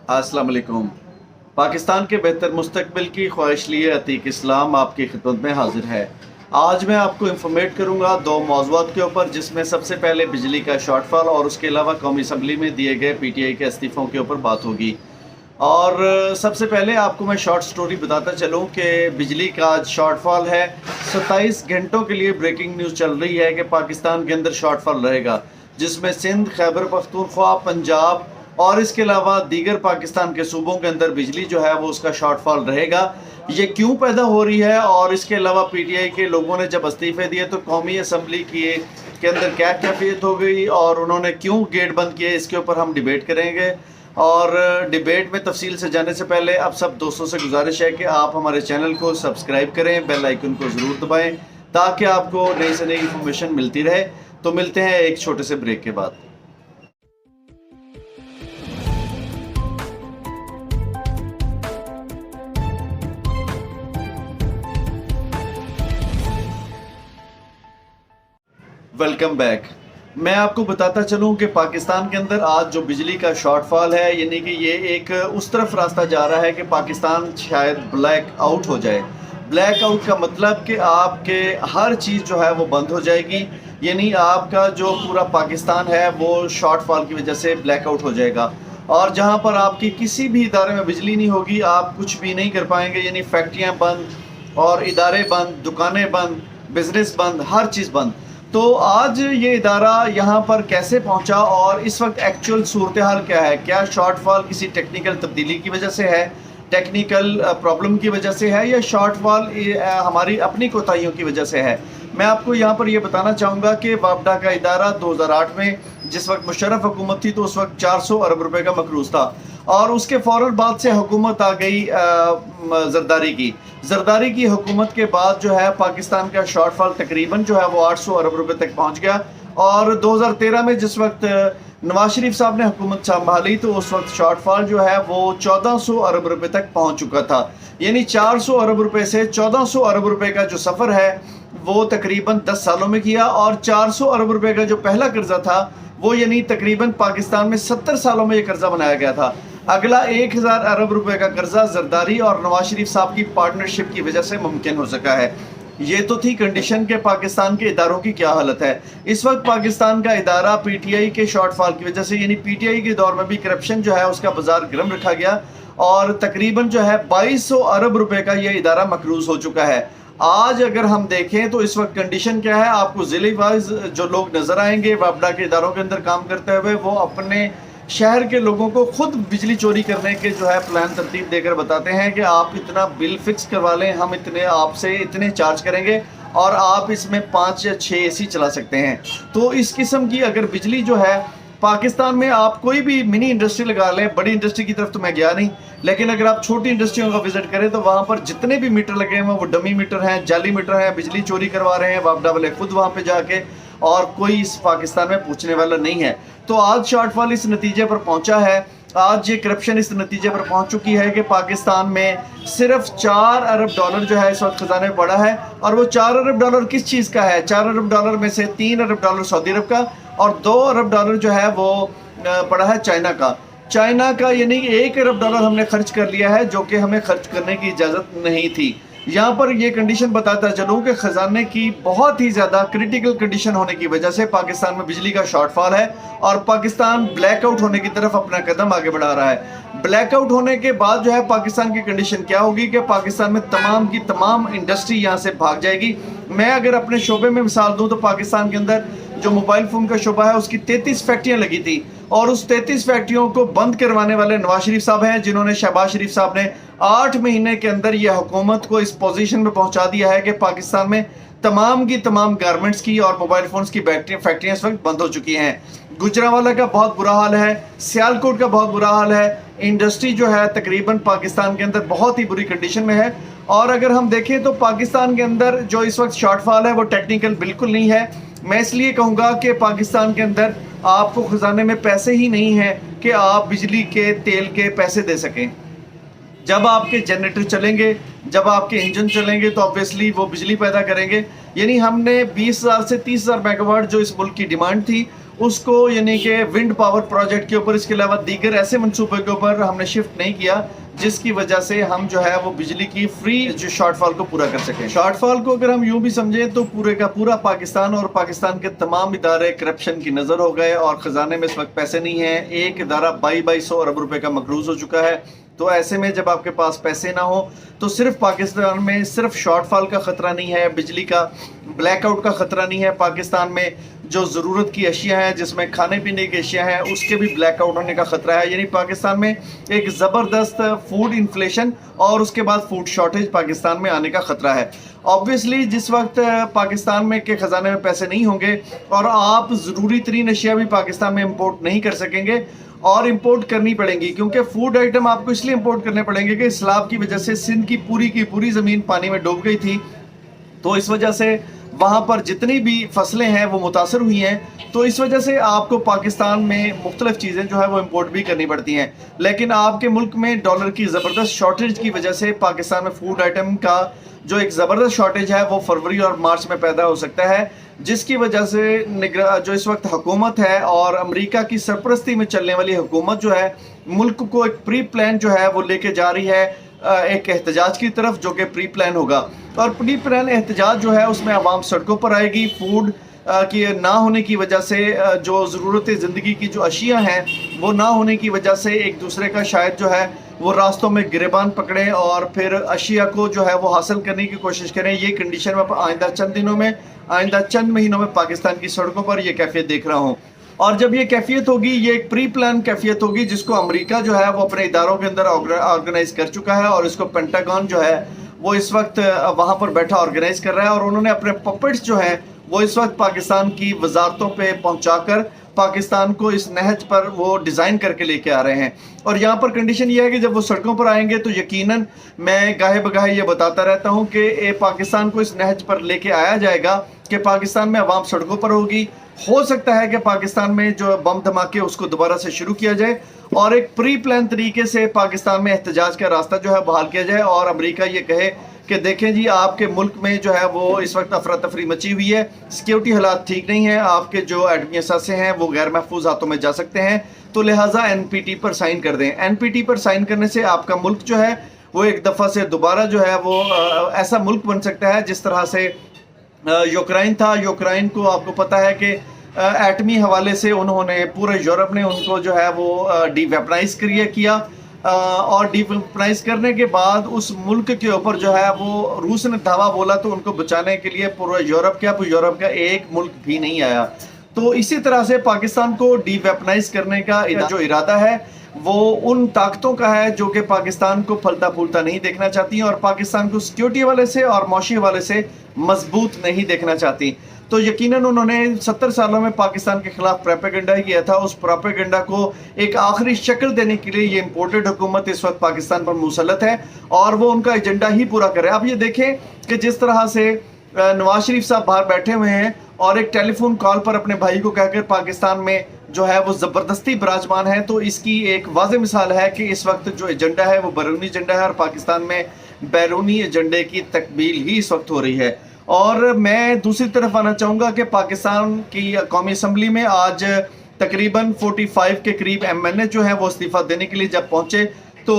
अस्सलाम वालेकुम। पाकिस्तान के बेहतर मुस्तकबिल की ख्वाहिश लिए अतीक इस्लाम आपकी खिदमत में हाजिर है। आज मैं आपको इंफॉर्मेट करूंगा दो मौज़ूआत के ऊपर, जिसमें सबसे पहले बिजली का शॉर्टफॉल और उसके अलावा कौमी असम्बली में दिए गए पीटीआई के इस्तीफ़ों के ऊपर बात होगी। और सबसे पहले आपको मैं शॉर्ट स्टोरी बताता चलूं कि बिजली का आज शॉर्टफॉल है। 27 घंटों के लिए ब्रेकिंग न्यूज़ चल रही है कि पाकिस्तान के अंदर शॉर्टफॉल रहेगा, जिसमें सिंध, खैबर पख्तूनख्वा, पंजाब और इसके अलावा दीगर पाकिस्तान के सूबों के अंदर बिजली जो है वो उसका शॉर्टफॉल रहेगा। ये क्यों पैदा हो रही है और इसके अलावा पीटीआई के लोगों ने जब इस्तीफे दिए तो कौमी असम्बली के अंदर क्या कैफियत हो गई और उन्होंने क्यों गेट बंद किए, इसके ऊपर हम डिबेट करेंगे। और डिबेट में तफसील से जाने से पहले अब सब दोस्तों से गुजारिश है कि आप हमारे चैनल को सब्सक्राइब करें, बेल आइकन को ज़रूर दबाएं ताकि आपको नई से नई इंफॉर्मेशन मिलती रहे। तो मिलते हैं एक छोटे से ब्रेक के बाद। Welcome back. मैं आपको बताता चलूं कि पाकिस्तान के अंदर आज जो बिजली का शॉर्टफॉल है, यानी कि ये एक उस तरफ रास्ता जा रहा है कि पाकिस्तान शायद ब्लैक आउट हो जाए। ब्लैक आउट का मतलब कि आपके हर चीज़ जो है वो बंद हो जाएगी, यानी आपका जो पूरा पाकिस्तान है वो शॉर्टफॉल की वजह से ब्लैक आउट हो जाएगा। और जहाँ पर आपकी किसी भी इदारे में बिजली नहीं होगी, आप कुछ भी नहीं कर पाएंगे, यानी फैक्ट्रियाँ बंद और इदारे बंद, दुकानें बंद, बिजनेस बंद, हर चीज़ बंद। तो आज ये इदारा यहाँ पर कैसे पहुँचा और इस वक्त एक्चुअल सूरत हाल क्या है? क्या शॉर्टफॉल किसी टेक्निकल तब्दीली की वजह से है, टेक्निकल प्रॉब्लम की वजह से है, या शॉर्टफॉल हमारी अपनी कोताहियों की वजह से है? मैं आपको यहाँ पर ये बताना चाहूँगा कि वापडा का इदारा 2008 में जिस वक्त मुशर्रफ हुकूमत थी तो उस वक्त 400 अरब रुपए का मकरूज था, और उसके फ़ौरन बाद से हुकूमत आ गई जरदारी की हुकूमत के बाद जो है पाकिस्तान का शॉर्टफॉल तकरीबन जो है वो 800 अरब रुपए तक पहुंच गया। और 2013 में जिस वक्त नवाज शरीफ साहब ने हुकूमत संभाली तो उस वक्त शॉर्टफॉल जो है वो 1400 अरब रुपए तक पहुंच चुका था। यानी 400 अरब रुपए से 1400 अरब रुपए का जो सफ़र है वो तकरीबन 10 सालों में किया, और 400 अरब रुपए का जो पहला कर्जा था वो यानी तकरीबन पाकिस्तान में 70 सालों में ये कर्जा बनाया गया था। अगला 1000 अरब रुपए का कर्जा जरदारी और नवाज शरीफ साहब की पार्टनरशिप की वजह से मुमकिन हो सका है। ये तो थी कंडीशन के पाकिस्तान के इदारों की क्या हालत है। इस वक्त पाकिस्तान का इदारा पीटीआई के शॉर्टफॉल की वजह से, यानी पीटीआई के दौर में भी करप्शन जो है उसका बाजार गर्म रखा गया, और तकरीबन जो है 2200 अरब रुपए का ये इदारा मकरूज हो चुका है। आज अगर हम देखें तो इस वक्त कंडीशन क्या है, आपको ज़िले वाइज जो लोग नज़र आएंगे वापडा के इदारों के अंदर काम करते हुए, वो अपने शहर के लोगों को खुद बिजली चोरी करने के जो है प्लान तरतीब देकर बताते हैं कि आप इतना बिल फिक्स करवा लें, हम इतने आपसे इतने चार्ज करेंगे और आप इसमें 5 या 6 एसी चला सकते हैं। तो इस किस्म की अगर बिजली जो है पाकिस्तान में, आप कोई भी मिनी इंडस्ट्री लगा लें, बड़ी इंडस्ट्री की तरफ तो मैं गया नहीं, लेकिन अगर आप छोटी इंडस्ट्रियों का विजिट करें तो वहाँ पर जितने भी मीटर लगे हैं वो डमी मीटर हैं, जाली मीटर हैं, बिजली चोरी करवा रहे हैं वापडा वाले खुद वहाँ पे जाके, और कोई इस पाकिस्तान में पूछने वाला नहीं है। तो आज शॉर्टफॉल इस नतीजे पर पहुंचा है, आज ये करप्शन इस नतीजे पर पहुंच चुकी है कि पाकिस्तान में सिर्फ 4 अरब डॉलर जो है इस वक्त खजाने में पड़ा है। और वो 4 अरब डॉलर किस चीज़ का है? 4 अरब डॉलर में से 3 अरब डॉलर सऊदी अरब का और 2 अरब डॉलर जो है वो पड़ा है चाइना का। यानी 1 अरब डॉलर हमने खर्च कर लिया है, जो कि हमें खर्च करने की इजाज़त नहीं थी। यहाँ पर ये कंडीशन बताता चलूँ कि ख़जाने की बहुत ही ज़्यादा क्रिटिकल कंडीशन होने की वजह से पाकिस्तान में बिजली का शॉर्टफॉल है और पाकिस्तान ब्लैकआउट होने की तरफ अपना कदम आगे बढ़ा रहा है। ब्लैकआउट होने के बाद जो है पाकिस्तान की कंडीशन क्या होगी कि पाकिस्तान में तमाम की तमाम इंडस्ट्री यहाँ से भाग जाएगी। मैं अगर अपने शोबे में मिसाल दूँ तो पाकिस्तान के अंदर जो मोबाइल फ़ोन का शोबा है उसकी 33 फैक्ट्रियाँ लगी थी, और उस 33 फैक्ट्रियों को बंद करवाने वाले नवाज शरीफ साहब हैं, जिन्होंने शहबाज शरीफ साहब ने 8 महीने के अंदर यह हुकूमत को इस पोजीशन में पहुंचा दिया है कि पाकिस्तान में तमाम की तमाम गारमेंट्स की और मोबाइल फ़ोन्स की फैक्ट्रियाँ इस वक्त बंद हो चुकी हैं। गुजरांवाला का बहुत बुरा हाल है, सियालकोट का बहुत बुरा हाल है। इंडस्ट्री जो है तकरीबन पाकिस्तान के अंदर बहुत ही बुरी कंडीशन में है। और अगर हम देखें तो पाकिस्तान के अंदर जो इस वक्त शॉर्टफॉल है वो टेक्निकल बिल्कुल नहीं है। मैं इसलिए कहूँगा कि पाकिस्तान के अंदर आपको ख़जाने में पैसे ही नहीं हैं कि आप बिजली के, तेल के पैसे दे सकें। जब आपके जनरेटर चलेंगे, जब आपके इंजन चलेंगे तो ऑब्वियसली वो बिजली पैदा करेंगे। यानी हमने 20,000 से 30,000 मेगावाट जो इस मुल्क की डिमांड थी उसको यानी कि विंड पावर प्रोजेक्ट के ऊपर, इसके अलावा दीगर ऐसे मंसूबे के ऊपर हमने शिफ्ट नहीं किया जिसकी वजह से हम जो है वो बिजली की फ्री जो शॉर्टफॉल को पूरा कर सकें। शॉर्टफॉल को अगर हम यूं भी समझें तो पूरे का पूरा पाकिस्तान और पाकिस्तान के तमाम इदारे करप्शन की नज़र हो गए और ख़जाने में इस वक्त पैसे नहीं हैं। एक इदारा 2200 अरब रुपए का मकरूज हो चुका है। तो ऐसे में जब आपके पास पैसे ना हो तो सिर्फ पाकिस्तान में सिर्फ शॉर्टफॉल का ख़तरा नहीं है, बिजली का ब्लैकआउट का ख़तरा नहीं है। पाकिस्तान में जो ज़रूरत की अशिया हैं, जिसमें खाने पीने की अशिया हैं, उसके भी ब्लैकआउट होने का ख़तरा है। यानी पाकिस्तान में एक ज़बरदस्त फूड इन्फ्लेशन और उसके बाद फूड शॉर्टेज पाकिस्तान में आने का ख़तरा है। ऑब्वियसली जिस वक्त पाकिस्तान में के ख़जाने में पैसे नहीं होंगे और आप ज़रूरी तरीन अशिया भी पाकिस्तान में इम्पोर्ट नहीं कर सकेंगे और इंपोर्ट करनी पड़ेंगी, क्योंकि फूड आइटम आपको इसलिए इंपोर्ट करने पड़ेंगे कि सैलाब की वजह से सिंध की पूरी ज़मीन पानी में डूब गई थी। तो इस वजह से वहाँ पर जितनी भी फसलें हैं वो मुतासर हुई हैं। तो इस वजह से आपको पाकिस्तान में मुख्तलिफ चीज़ें जो है वो इंपोर्ट भी करनी पड़ती हैं। लेकिन आपके मुल्क में डॉलर की ज़बरदस्त शॉर्टेज की वजह से पाकिस्तान में फूड आइटम का जो एक ज़बरदस्त शॉर्टेज है वो फरवरी और मार्च में पैदा हो सकता है, जिसकी वजह से जो इस वक्त हुकूमत है और अमेरिका की सरपरस्ती में चलने वाली हुकूमत जो है मुल्क को एक प्री प्लान जो है वो लेके जा रही है एक एहतजाज की तरफ, जो कि प्री प्लान होगा। और प्री प्लान एहतजाज जो है उसमें आवाम सड़कों पर आएगी। फूड की ना होने की वजह से जो ज़रूरत ज़िंदगी की जो अशिया हैं वो ना होने की वजह से एक दूसरे का शायद जो है वो रास्तों में गिरेबान पकड़ें और फिर अशिया को जो है वो हासिल करने की कोशिश करें। ये कंडीशन में आइंदा चंद दिनों में, आइंदा चंद महीनों में पाकिस्तान की सड़कों पर ये कैफियत देख रहा हूँ। और जब ये कैफियत होगी, ये एक प्री प्लान कैफियत होगी जिसको अमेरिका जो है वो अपने इदारों के अंदर ऑर्गेनाइज कर चुका है और इसको पेंटागन जो है वो इस वक्त वहाँ पर बैठा ऑर्गेनाइज कर रहा है। और उन्होंने अपने पपेट्स जो हैं वो इस वक्त पाकिस्तान की वजारतों पे पहुँचाकर पाकिस्तान को इस नहज पर वो डिज़ाइन करके लेके आ रहे हैं। और यहाँ पर कंडीशन ये है कि जब वो सड़कों पर आएंगे तो यकीनन मैं गाहे बगाहे ये बताता रहता हूँ कि पाकिस्तान को इस नहज पर लेके आया जाएगा कि पाकिस्तान में अवाम सड़कों पर होगी। हो सकता है कि पाकिस्तान में जो बम धमाके उसको दोबारा से शुरू किया जाए और एक प्री प्लान तरीके से पाकिस्तान में एहतजाज का रास्ता जो है बहाल किया जाए और अमेरिका ये कहे कि देखें जी, आपके मुल्क में जो है वो इस वक्त अफरा तफरी मची हुई है, सिक्योरिटी हालात ठीक नहीं है, आपके जो एटमी असासे हैं वो गैर महफूज हाथों में जा सकते हैं, तो लिहाजा NPT पर साइन कर दें। NPT पर साइन करने से आपका मुल्क जो है वो एक दफ़ा से दोबारा जो है वो ऐसा मुल्क बन सकता है जिस तरह से यूक्रेन था। यूक्रेन को आपको पता है कि एटमी हवाले से उन्होंने पूरे यूरोप ने उनको जो है वो डीवेपनाइज किया और डीवेपनाइज करने के बाद उस मुल्क के ऊपर जो है वो रूस ने धावा बोला, तो उनको बचाने के लिए पूरा यूरोप का एक मुल्क भी नहीं आया। तो इसी तरह से पाकिस्तान को डीवेपनाइज करने का जो इरादा है वो उन ताकतों का है जो कि पाकिस्तान को फलता फूलता नहीं देखना चाहती हैं और पाकिस्तान को सिक्योरिटी हवाले से और मौशी हवाले से मजबूत नहीं देखना चाहती। तो यकीनन उन्होंने 70 सालों में पाकिस्तान के खिलाफ प्रोपेगेंडा किया था। उस प्रोपेगेंडा को एक आखिरी शक्ल देने के लिए ये इम्पोर्टेड हुकूमत इस वक्त पाकिस्तान पर मुसल्लत है और वो उनका एजेंडा ही पूरा करे। अब ये देखें कि जिस तरह से नवाज शरीफ साहब बाहर बैठे हुए हैं और एक टेलीफोन कॉल पर अपने भाई को कहकर पाकिस्तान में जो है वो ज़बरदस्ती विराजमान है, तो इसकी एक वाज़ेह मिसाल है कि इस वक्त जो एजेंडा है वो बैरूनी एजेंडा है और पाकिस्तान में बैरूनी एजेंडे की तकमील ही इस वक्त हो रही है। और मैं दूसरी तरफ आना चाहूँगा कि पाकिस्तान की कौमी असम्बली में आज तकरीबन 45 के करीब MNA जो है वो इस्तीफ़ा देने के लिए जब पहुँचे तो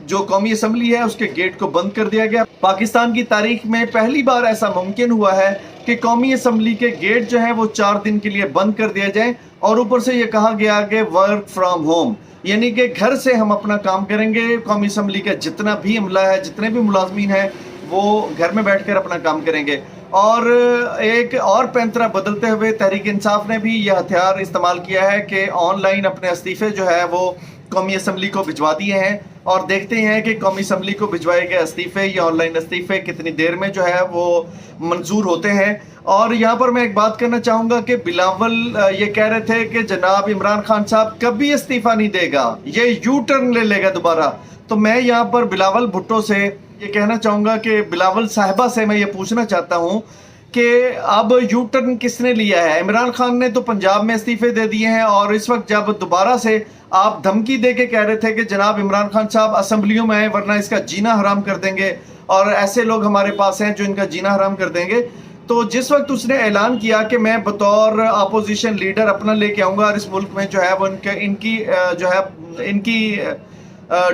जो कौमी असम्बली है उसके गेट को बंद कर दिया गया। पाकिस्तान की तारीख में पहली बार ऐसा मुमकिन हुआ है कि कौमी असम्बली के गेट जो है वो 4 दिन के लिए बंद कर दिया जाए और ऊपर से ये कहा गया कि वर्क फ्रॉम होम, यानी कि घर से हम अपना काम करेंगे। कौमी असम्बली का जितना भी अमला है, जितने भी मुलाजमीन हैं वो घर में बैठकर अपना काम करेंगे। और एक और पैंतरा बदलते हुए तहरीक इंसाफ ने भी यह हथियार इस्तेमाल किया है कि ऑनलाइन अपने इस्तीफ़े जो है वो कौमी असम्बली को भिजवा दिए हैं और देखते हैं कि कौमी असम्बली को भिजवाए गए इस्तीफ़े या ऑनलाइन इस्तीफ़े कितनी देर में जो है वो मंजूर होते हैं। और यहाँ पर मैं एक बात करना चाहूँगा कि बिलावल ये कह रहे थे कि जनाब इमरान खान साहब कभी इस्तीफ़ा नहीं देगा, ये यू टर्न ले लेगा दोबारा। तो मैं यहाँ पर बिलावल भुट्टो से ये कहना चाहूँगा कि बिलावल साहिबा से मैं ये पूछना चाहता हूँ कि अब यू टर्न किसने लिया है? इमरान खान ने तो पंजाब में इस्तीफ़े दे दिए हैं और इस वक्त जब दोबारा से आप धमकी दे के कह रहे थे कि जनाब इमरान खान साहब असम्बलियों में आए वरना इसका जीना हराम कर देंगे और ऐसे लोग हमारे पास हैं जो इनका जीना हराम कर देंगे, تو جس وقت اس نے اعلان کیا کہ میں بطور اپوزیشن لیڈر اپنا لے کے آؤں گا اور اس ملک میں جو ہے وہ ان کی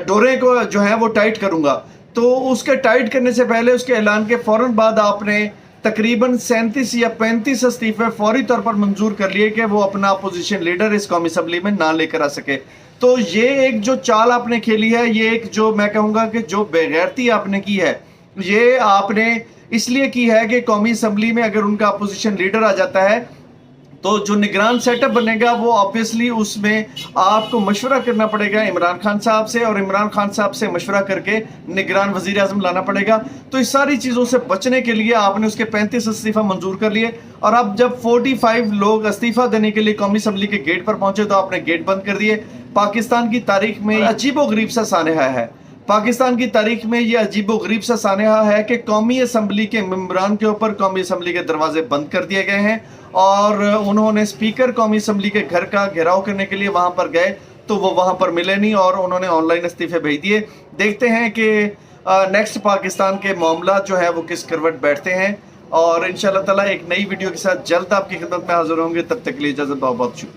ڈوریں کو جو ہے وہ ٹائٹ کروں گا، تو اس کے ٹائٹ کرنے سے پہلے اس کے اعلان کے فوراً بعد آپ نے تقریباً 37 یا 35 استعفے فوری طور پر منظور کر لیے کہ وہ اپنا اپوزیشن لیڈر اس قومی اسمبلی میں نہ لے کر آ سکے۔ تو یہ ایک جو چال آپ نے کھیلی ہے، یہ ایک جو میں کہوں گا کہ جو بے غیرتی آپ نے کی ہے، یہ آپ نے اس لیے کی ہے کہ قومی اسمبلی میں اگر ان کا اپوزیشن لیڈر آ جاتا ہے تو جو نگران سیٹ اپ بنے گا وہ آبویسلی اس میں آپ کو مشورہ کرنا پڑے گا عمران خان صاحب سے، اور عمران خان صاحب سے مشورہ کر کے نگران وزیر اعظم لانا پڑے گا۔ تو اس ساری چیزوں سے بچنے کے لیے آپ نے اس کے 35 استعفیٰ منظور کر لیے، اور اب جب 45 لوگ استعفیٰ دینے کے لیے قومی اسمبلی کے گیٹ پر پہنچے تو آپ نے گیٹ بند کر دیے۔ پاکستان کی تاریخ میں عجیب و غریب سا سانحہ ہے، پاکستان کی تاریخ میں یہ عجیب و غریب سا سانحہ ہے کہ قومی اسمبلی کے ممبران کے اوپر قومی اسمبلی کے دروازے بند کر دیے گئے ہیں، اور انہوں نے اسپیکر قومی اسمبلی کے گھر کا گھیراؤ کرنے کے لیے وہاں پر گئے تو وہ وہاں پر ملے نہیں، اور انہوں نے آن لائن استعفے بھیج دیے۔ دیکھتے ہیں کہ نیکسٹ پاکستان کے معاملات جو ہے وہ کس کروٹ بیٹھتے ہیں، اور انشاءاللہ تعالی ایک نئی ویڈیو کے ساتھ جلد آپ کی خدمت میں حاضر ہوں گے۔ تب تک کے لیے اجازت، بہت بہت شکریہ۔